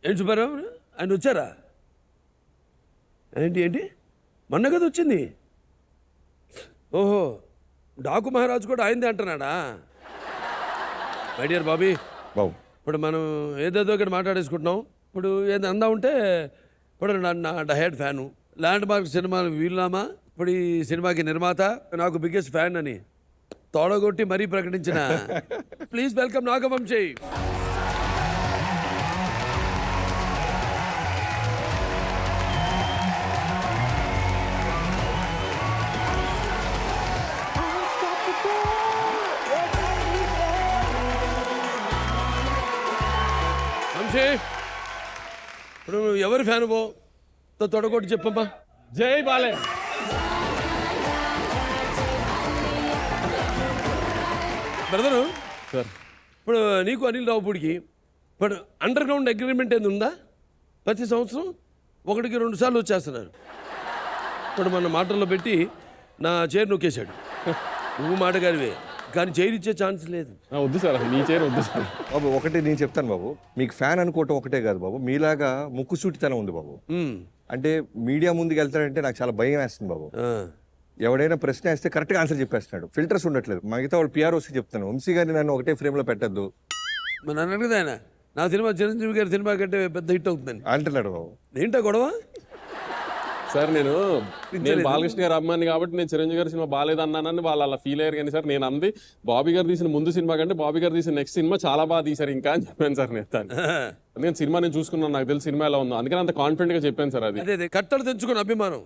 ఏంటి సుబ్బారావు ఆయన వచ్చారా? ఏంటి ఏంటి మొన్న కదా వచ్చింది. ఓహో, డాకు మహారాజు కూడా అయింది అంటున్నాడా? మై డియర్ బాబీ, బాబు ఇప్పుడు మనం ఏదేదో ఇక్కడ మాట్లాడేసుకుంటున్నాం. ఇప్పుడు ఏది అందా ఉంటే ఇప్పుడు నా డహెడ్ ఫ్యాను, ల్యాండ్ మార్క్ సినిమాలు వీలునామా, ఇప్పుడు ఈ సినిమాకి నిర్మాత, నాకు బిగ్గెస్ట్ ఫ్యాన్ అని తోడగొట్టి మరీ ప్రకటించిన ప్లీజ్ వెల్కమ్ నాగవంశీ. వంశీ, ఇప్పుడు నువ్వు ఎవరి ఫ్యాన్ పో తొడగొట్టి చెప్పమ్మా. జై బాలే. బ్రదరు సార్ ఇప్పుడు నీకు అనిల్ రావుపూడికి ఇప్పుడు అండర్ గ్రౌండ్ అగ్రిమెంట్ ఏది ఉందా? ప్రతి సంవత్సరం 1-2 సార్లు వచ్చేస్తున్నారు. ఇప్పుడు మన మాటల్లో పెట్టి నా చైర్ నొక్కేశాడు. నువ్వు మాటగారివే కానీ చైర్ ఇచ్చే ఛాన్స్ లేదు. వద్దు సార్, మీ చైర్ వద్దు సార్. బాబు ఒకటి నేను చెప్తాను బాబు, మీకు ఫ్యాన్ అనుకోవటం ఒకటే కాదు బాబు, మీలాగా ముక్కుసూటితనం ఉంది బాబు. అంటే మీడియా ముందుకు వెళ్తాడంటే నాకు చాలా భయం వేస్తుంది బాబు. ఎవడైనా ప్రశ్న వేస్తే కరెక్ట్గా ఆన్సర్ చెప్పేస్తున్నాడు, ఫిల్టర్స్ ఉండట్లేదు. మిగతా వాళ్ళు పిఆర్ఓసి చెప్తాను, వంశీ గారిని నన్ను ఒకటే ఫ్రేమ్లో పెట్టద్దు. మరి నన్ను అడిగితే ఆయన నా సినిమా చిరంజీవి గారి సినిమా కంటే పెద్ద హిట్ అవుతుందని అంటున్నాడు బాబు. ఏంటో గొడవ? సార్ నేను బాలకృష్ణ గారు అమ్మాయిని కాబట్టి నేను చిరంజీవి గారి సినిమా బాగాలేదన్నానని వాళ్ళు అలా ఫీల్ అయ్యారు. కానీ సార్ నేను అంది బాబీ గారు తీసిన ముందు సినిమా కంటే బాబీ గారు తీసిన నెక్స్ట్ సినిమా చాలా బాగా తీశారు ఇంకా అని చెప్పాను సార్. నేను సినిమా నేను చూసుకున్నాను, నాకు తెలిసి సినిమా ఎలా ఉందో, అందుకని అంత కాన్ఫిడెంట్ గా చెప్పాను సార్. అది అదే కట్టలు తెంచుకున్న అభిమానం.